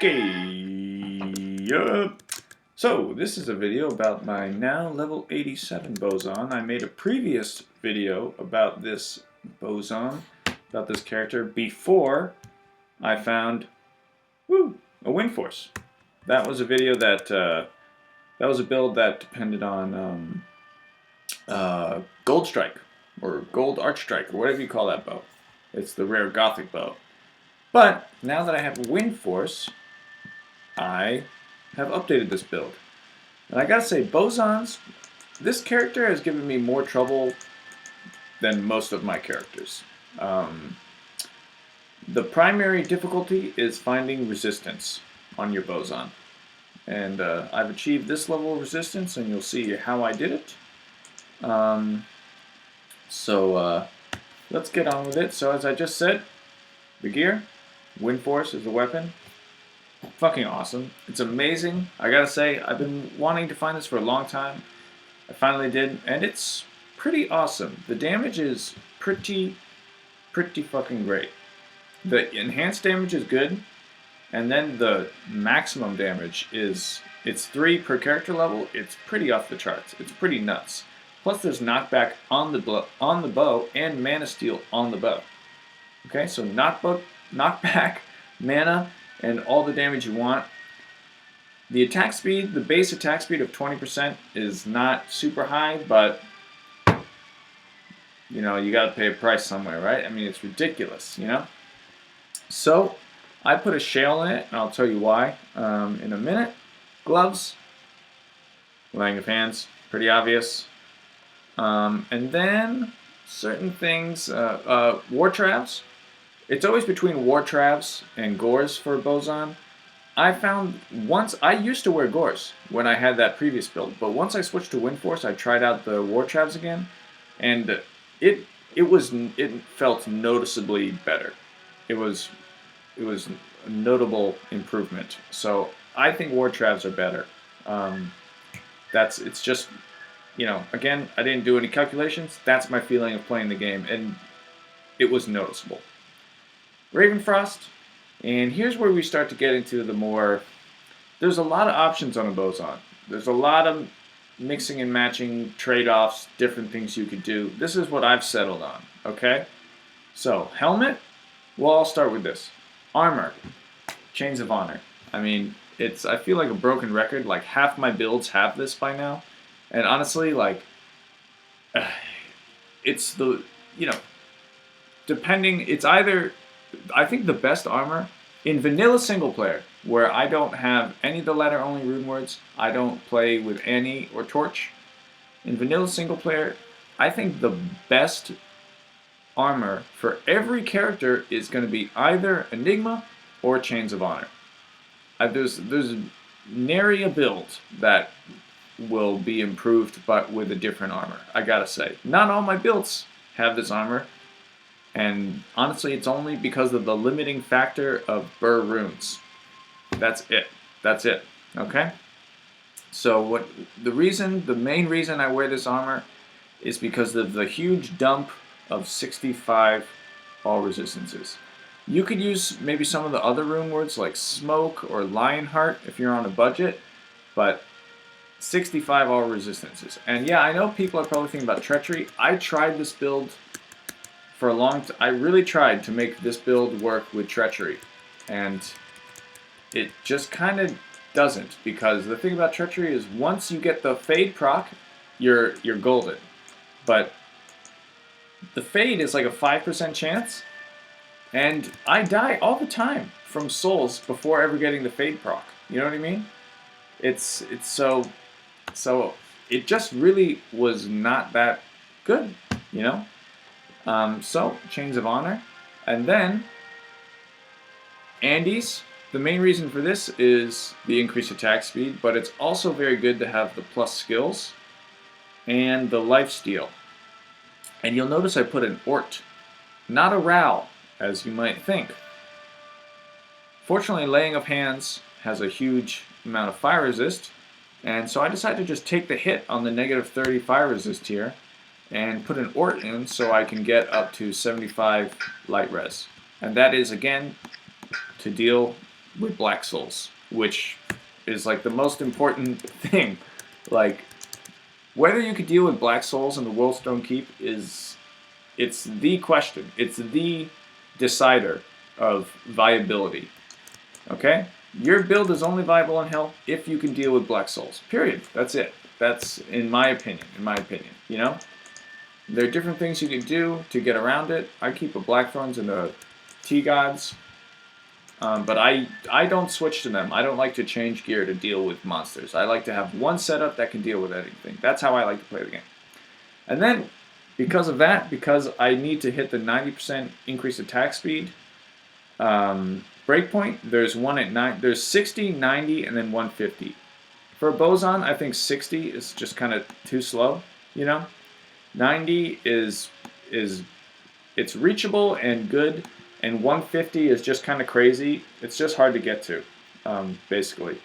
So this is a video about my now level 87 Bowzon. I made a previous video about this Bowzon, about this character, before I found a windforce. That was a video that that was a build that depended on gold strike or gold arch strike or whatever you call that bow. It's the rare gothic bow. But now that I have windforce, I have updated this build. And I gotta say, Bowzon's, this character has given me more trouble than most of my characters. The primary difficulty is finding resistance on your Bowzon. And I've achieved this level of resistance, and you'll see how I did it. Let's get on with it. So as I just said, the gear, windforce is the weapon. Fucking awesome. It's amazing. I gotta say, I've been wanting to find this for a long time. I finally did, and it's pretty awesome. The damage is pretty fucking great. The enhanced damage is good, and then the maximum damage is, it's 3 per character level. It's pretty off the charts. It's pretty nuts. Plus there's knockback on the bow and mana steal on the bow. Okay, so knockback, mana, and all the damage you want. The attack speed, the base attack speed of 20% is not super high, but you know, you gotta pay a price somewhere, right? I mean, it's ridiculous, you know? So, I put a shale in it, and I'll tell you why in a minute. Gloves, laying of hands, pretty obvious. And then, certain things, war traps. It's always between war traps and gores for Bowzon. I found once, I used to wear gores when I had that previous build, but once I switched to windforce, I tried out the war traps again, and it felt noticeably better. It was a notable improvement. So I think war traps are better. It's just, you know, again, I didn't do any calculations. That's my feeling of playing the game, and it was noticeable. Ravenfrost, and here's where we start to get into the more, there's a lot of options on a Bowzon. There's a lot of mixing and matching, trade-offs, different things you could do. This is what I've settled on, okay? So, helmet, well, I'll start with this. Armor, Chains of Honor. I mean, I feel like a broken record, like half my builds have this by now. And honestly, like, it's the, you know, depending, it's either, I think the best armor in vanilla single player, where I don't have any of the ladder only rune words, I don't play with Annie or Torch. In vanilla single player, I think the best armor for every character is going to be either Enigma or Chains of Honor. There's nary a build that will be improved but with a different armor, I gotta say. Not all my builds have this armor. And honestly, it's only because of the limiting factor of Burr runes. That's it. That's it. Okay? So the main reason I wear this armor is because of the huge dump of 65 all resistances. You could use maybe some of the other rune words like Smoke or Lionheart if you're on a budget, but 65 all resistances. And yeah, I know people are probably thinking about Treachery. I tried this build for a long time. I really tried to make this build work with Treachery, and it just kind of doesn't, because the thing about Treachery is once you get the Fade proc, you're golden. But the Fade is like a 5% chance, and I die all the time from souls before ever getting the Fade proc. You know what I mean? It's so it just really was not that good, you know? So, Chains of Honor. And then, Andes. The main reason for this is the increased attack speed, but it's also very good to have the plus skills and the lifesteal. And you'll notice I put an Ort, not a Ral, as you might think. Fortunately, Laying of Hands has a huge amount of fire resist, and so I decided to just take the hit on the -30 fire resist here and put an Ort in so I can get up to 75 light res. And that is, again, to deal with Black Souls, which is like the most important thing. Like, whether you could deal with Black Souls in the Worldstone Keep it's the question. It's the decider of viability. Okay? Your build is only viable in Hell if you can deal with Black Souls. Period. That's it. That's in my opinion. You know? There are different things you can do to get around it. I keep a Blackthorns and a T-Gods. But I don't switch to them. I don't like to change gear to deal with monsters. I like to have one setup that can deal with anything. That's how I like to play the game. And then, because of that, because I need to hit the 90% increased attack speed breakpoint, there's one at 9. There's 60, 90, and then 150. For a Bowzon, I think 60 is just kind of too slow. You know, 90 is it's reachable and good. And 150 is just kind of crazy. It's just hard to get to, basically.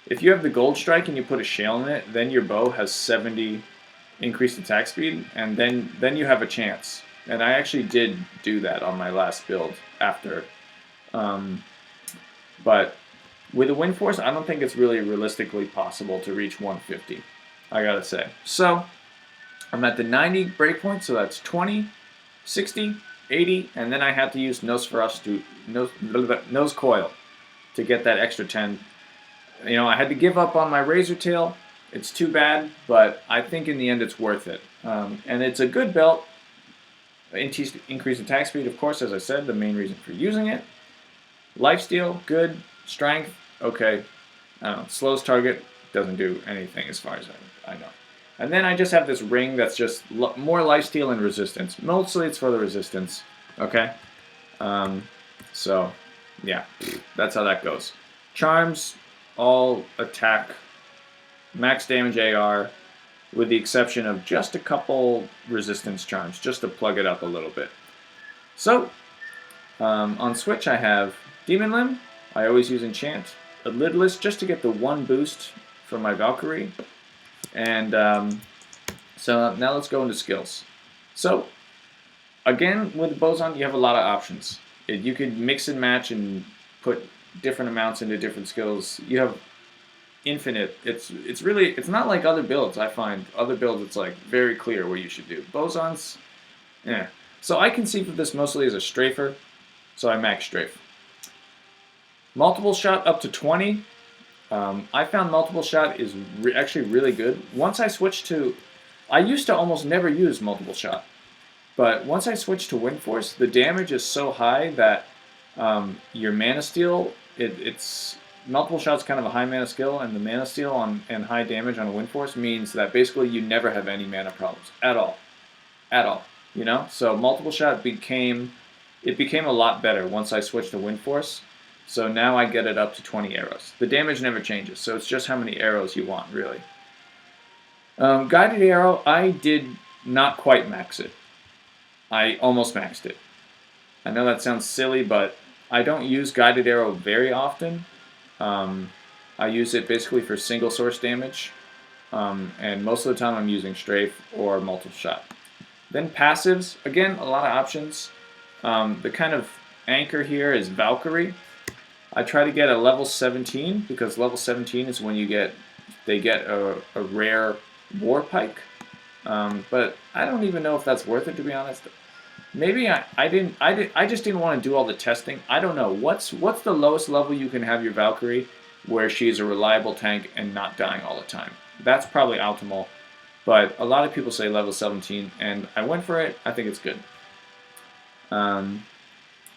If you have the Gold Strike and you put a Shale in it, then your bow has 70 increased attack speed, and then you have a chance. And I actually did do that on my last build after. But with a windforce, I don't think it's really realistically possible to reach 150, I gotta say. So, I'm at the 90 breakpoint, so that's 20, 60, 80, and then I had to use Nose Coil to get that extra 10. You know, I had to give up on my Razor Tail. It's too bad, but I think in the end it's worth it. And it's a good belt. Increased attack speed, of course, as I said, the main reason for using it. Lifesteal, good. Strength, okay. I don't know. Slows target, doesn't do anything as far as I know. And then I just have this ring that's just more lifesteal and resistance. Mostly it's for the resistance, okay? So, yeah, that's how that goes. Charms, all attack, max damage AR, with the exception of just a couple resistance charms, just to plug it up a little bit. So, on Switch I have Demon Limb. I always use Enchant. A Lidless, just to get the one boost for my Valkyrie. And so now let's go into skills. So again, with Bowzon, you have a lot of options. You could mix and match and put different amounts into different skills. You have infinite. It's not like other builds. I find other builds it's like very clear what you should do. Bowzon's, yeah. So I conceive of this mostly as a strafer, so I max strafe. Multiple shot up to 20. I found multiple shot is actually really good. Once I switched to, I used to almost never use multiple shot, but once I switched to windforce, the damage is so high that your mana steal, it's multiple shot's kind of a high mana skill, and the mana steal and high damage on a windforce means that basically you never have any mana problems at all. You know, so multiple shot became a lot better once I switched to windforce. So now I get it up to 20 arrows. The damage never changes, so it's just how many arrows you want, really. Guided arrow, I did not quite max it. I almost maxed it. I know that sounds silly, but I don't use guided arrow very often. I use it basically for single source damage, and most of the time I'm using strafe or multiple shot. Then passives, again, a lot of options. The kind of anchor here is Valkyrie. I try to get a level 17 because level 17 is when they get a rare war pike. But I don't even know if that's worth it, to be honest. Maybe I just didn't want to do all the testing. I don't know. What's the lowest level you can have your Valkyrie where she's a reliable tank and not dying all the time? That's probably optimal. But a lot of people say level 17, and I went for it. I think it's good.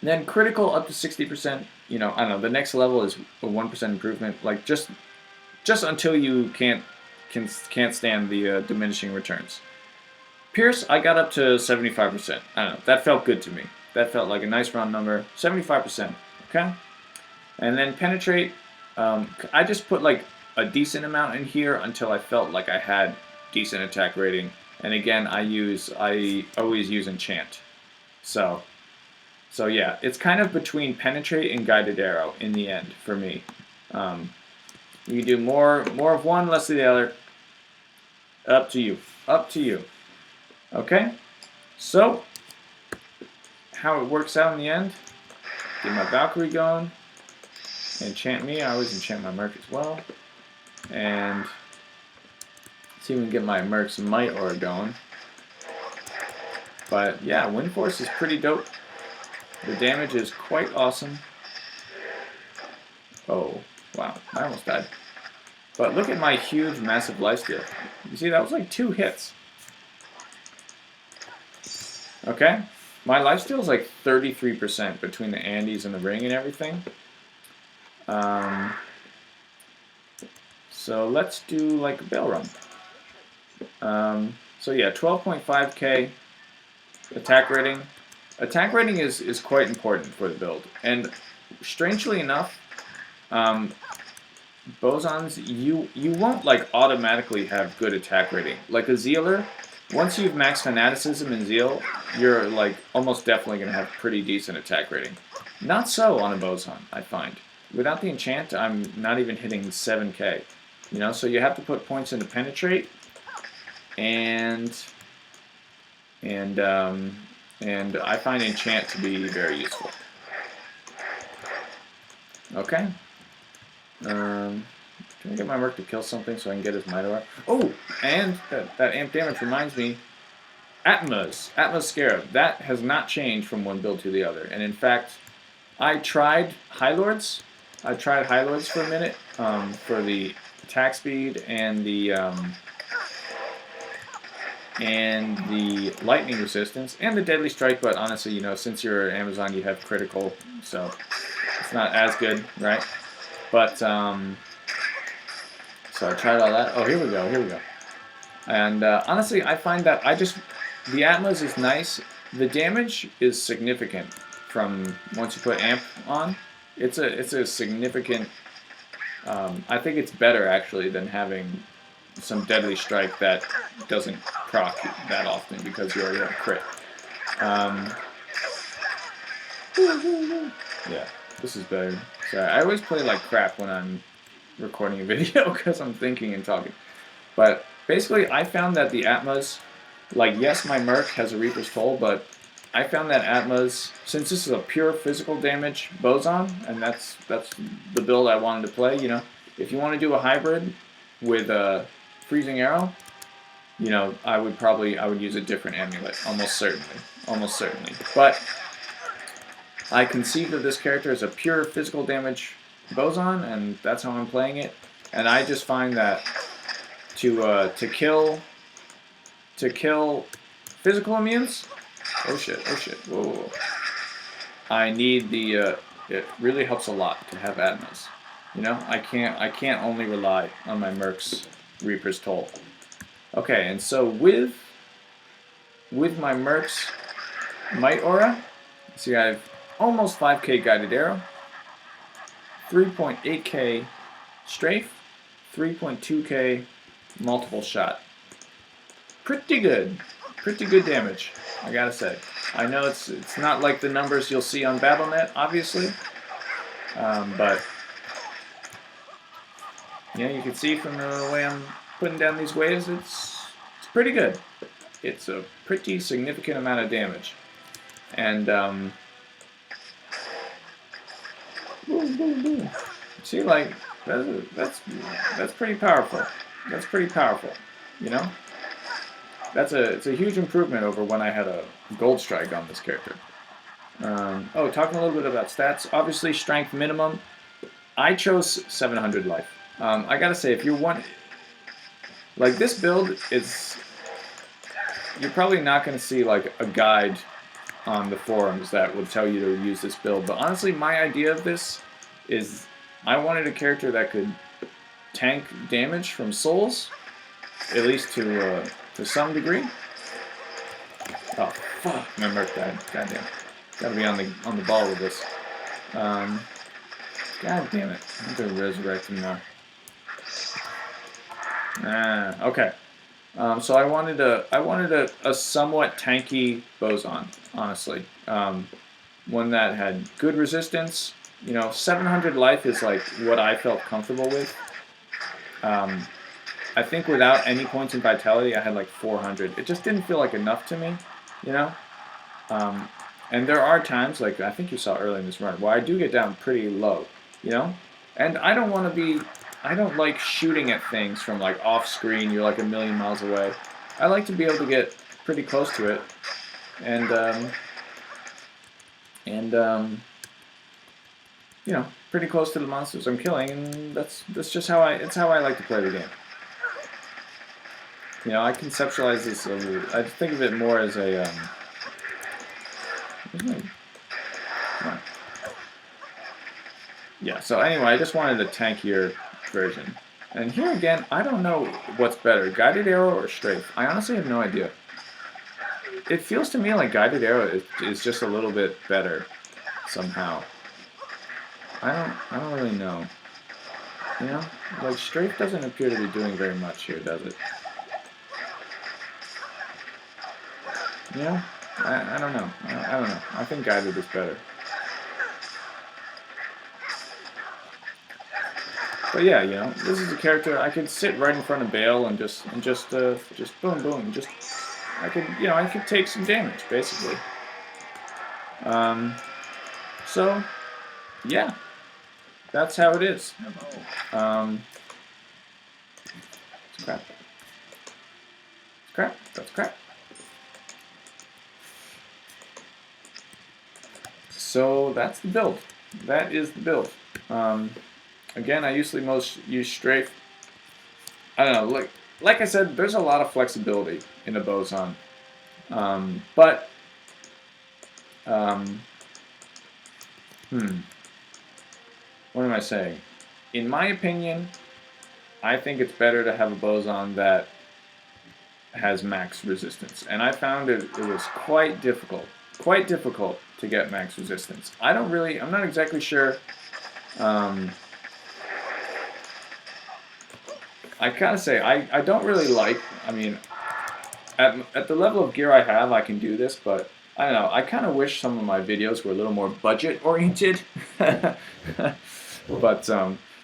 Then critical up to 60%. You know, I don't know. The next level is a 1% improvement. Like just until you can't stand the diminishing returns. Pierce, I got up to 75%. I don't know. That felt good to me. That felt like a nice round number. 75%. Okay. And then penetrate. I just put like a decent amount in here until I felt like I had decent attack rating. And again, I always use enchant. So yeah, it's kind of between penetrate and guided arrow in the end for me. You can do more of one, less of the other. Up to you. Up to you. Okay? So, how it works out in the end. Get my Valkyrie going. enchant me. I always enchant my Merc as well. And see if we can get my Merc's Might Aura going. But yeah, Windforce is pretty dope. The damage is quite awesome. Oh, wow, I almost died. But look at my huge, massive lifesteal. You see, that was like 2 hits. Okay? My lifesteal is like 33% between the Andes and the ring and everything. So let's do like a Bell Run. So yeah, 12.5k attack rating. Attack rating is quite important for the build. And strangely enough, Bowzons, you won't like automatically have good attack rating. Like a Zealer, once you've maxed Fanaticism and Zeal, you're like almost definitely going to have pretty decent attack rating. Not so on a Bowzon, I find. Without the enchant, I'm not even hitting 7k. You know, so you have to put points into Penetrate, and I find enchant to be very useful. Okay. Can I get my Merc to kill something so I can get his Might Aura? Oh, and that amp damage reminds me, Atmos Scarab, that has not changed from one build to the other. And in fact, I tried High Lords. I tried High Lords for a minute for the attack speed and the lightning resistance and the deadly strike. But honestly, you know, since you're Amazon, you have critical, so it's not as good, right? But so I tried all that. Oh, here we go. And honestly, I find that the Atmos is nice. The damage is significant from once you put amp on. It's a significant. I think it's better actually than having some deadly strike that doesn't proc that often because you already have crit. Yeah, this is better. Sorry, I always play like crap when I'm recording a video because I'm thinking and talking. But basically, I found that the Atmos, like yes, my Merc has a Reaper's Toll, but I found that Atmos, since this is a pure physical damage Bowzon, and that's the build I wanted to play. You know, if you want to do a hybrid with a Freezing Arrow, you know, I would use a different amulet, almost certainly. But I conceived of this character as a pure physical damage Bowzon, and that's how I'm playing it. And I just find that to kill physical immunes. Oh shit! Whoa. I need the. It really helps a lot to have Atmos. You know, I can't only rely on my Merc's Reaper's Toll. Okay, and so with my Merc's Might Aura, see I have almost 5k Guided Arrow, 3.8k Strafe, 3.2k Multiple Shot. Pretty good damage, I gotta say. I know it's not like the numbers you'll see on BattleNet, obviously, but yeah, you can see from the way I'm putting down these waves, it's pretty good. It's a pretty significant amount of damage, and see, like that's pretty powerful. That's pretty powerful, you know. It's a huge improvement over when I had a Gold Strike on this character. Talking a little bit about stats. Obviously, strength minimum. I chose 700 life. I gotta say, if you want, like this build, you're probably not gonna see like a guide on the forums that would tell you to use this build. But honestly, my idea of this is I wanted a character that could tank damage from souls, at least to some degree. Oh fuck! My Merc died. Goddamn. Gotta be on the ball with this. God damn it! I'm gonna resurrect him now. Okay. So I wanted a somewhat tanky Bowzon, honestly. One that had good resistance. You know, 700 life is like what I felt comfortable with. I think without any points in vitality, I had like 400. It just didn't feel like enough to me, you know? And there are times, like I think you saw early in this run, where I do get down pretty low, you know? And I don't want to be, I don't like shooting at things from like off screen. You're like a million miles away. I like to be able to get pretty close to it, and and you know, pretty close to the monsters I'm killing, and that's just how it's how I like to play the game. You know, I conceptualize this. I think of it more as a come on. Yeah. So anyway, I just wanted a tankier version. And here again, I don't know what's better, guided arrow or strafe. I honestly have no idea. It feels to me like guided arrow is just a little bit better somehow. I don't really know. You know, like strafe doesn't appear to be doing very much here, does it? You know, I don't know. I don't know. I think guided is better. But yeah, you know, this is a character I could sit right in front of Bale and just boom boom, just I could take some damage basically. Um, so yeah, that's how it is. It's crap. It's crap. That's crap. So that's the build. That is the build. Again, I usually use strafe. I don't know, like I said, there's a lot of flexibility in a Bowzon. But what am I saying? In my opinion, I think it's better to have a Bowzon that has max resistance. And I found it was quite difficult to get max resistance. I'm not exactly sure. I kind of say I don't really like. I mean, at the level of gear I have, I can do this, but I don't know. I kind of wish some of my videos were a little more budget oriented. But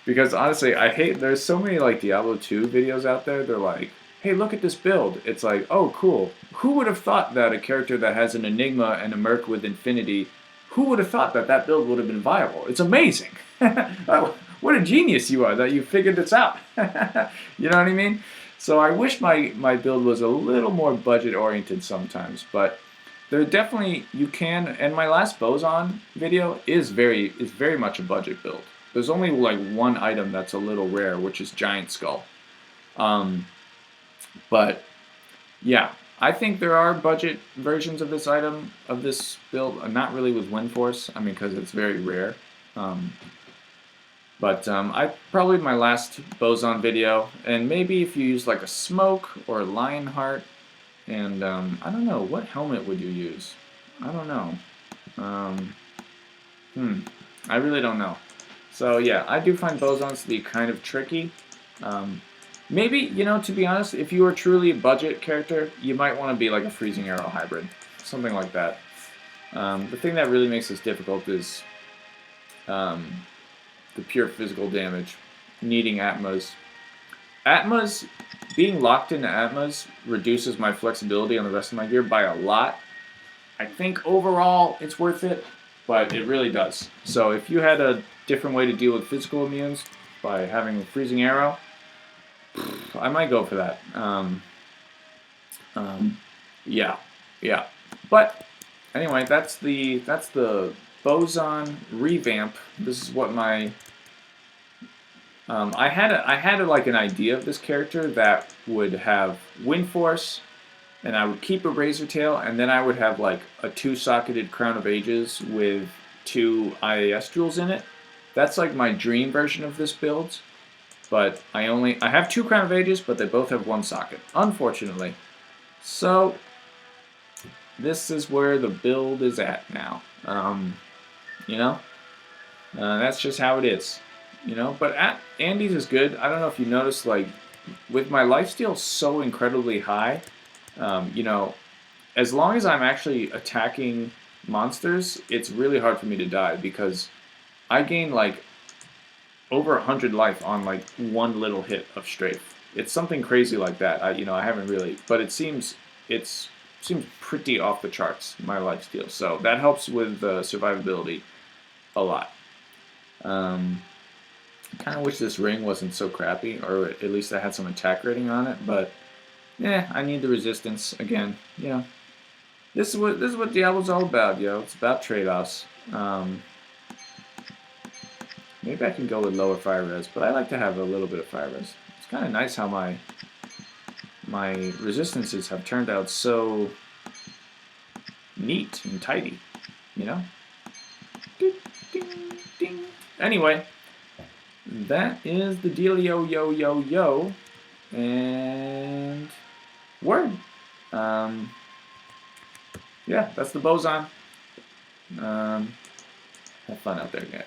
because honestly, I hate. There's so many like Diablo 2 videos out there. They're like, hey, look at this build. It's like, oh, cool. Who would have thought that a character that has an Enigma and a Merc with Infinity, who would have thought that that build would have been viable? It's amazing. Oh, what a genius you are that you figured this out. You know what I mean? So I wish my build was a little more budget oriented sometimes, but there definitely you can. And my last Bowzon video is very much a budget build. There's only like one item that's a little rare, which is Giant Skull. But yeah, I think there are budget versions of this item, of this build. Not really with windforce. I mean, because it's very rare. But I probably my last Bowzon video, and maybe if you use like a smoke or a Lionheart, and I don't know, what helmet would you use? I don't know. I really don't know. So yeah, I do find Bowzons to be kind of tricky. Maybe, you know, to be honest, if you are truly a budget character, you might want to be like a Freezing Arrow hybrid. Something like that. The thing that really makes this difficult is the pure physical damage, needing Atmas. Atmas, being locked into Atmas reduces my flexibility on the rest of my gear by a lot. I think overall it's worth it, but it really does. So if you had a different way to deal with physical immunes by having a Freezing Arrow, I might go for that. Yeah. But anyway, that's the Bowzon revamp. This is what my I had like an idea of this character that would have windforce, and I would keep a razor tail, and then I would have like a 2-socketed Crown of Ages with 2 IAS jewels in it. That's like my dream version of this build. But I have 2 Crown of Ages, but they both have 1 socket, unfortunately. So this is where the build is at now. You know, that's just how it is. You know, but Andy's is good. I don't know if you noticed, like, with my lifesteal so incredibly high, you know, as long as I'm actually attacking monsters, it's really hard for me to die because I gain like over 100 life on like one little hit of strafe. It's something crazy like that. I haven't really, but it seems pretty off the charts, my lifesteal. So that helps with survivability a lot. Kind of wish this ring wasn't so crappy, or at least I had some attack rating on it. But yeah, I need the resistance again. You know, this is what Diablo's all about, yo. It's about trade-offs. Maybe I can go with lower fire res, but I like to have a little bit of fire res. It's kind of nice how my resistances have turned out so neat and tidy, you know? Ding, ding, ding. Anyway, that is the dealio, yo, yo, yo, and word. Yeah, that's the Bowzon. Have fun out there, guys.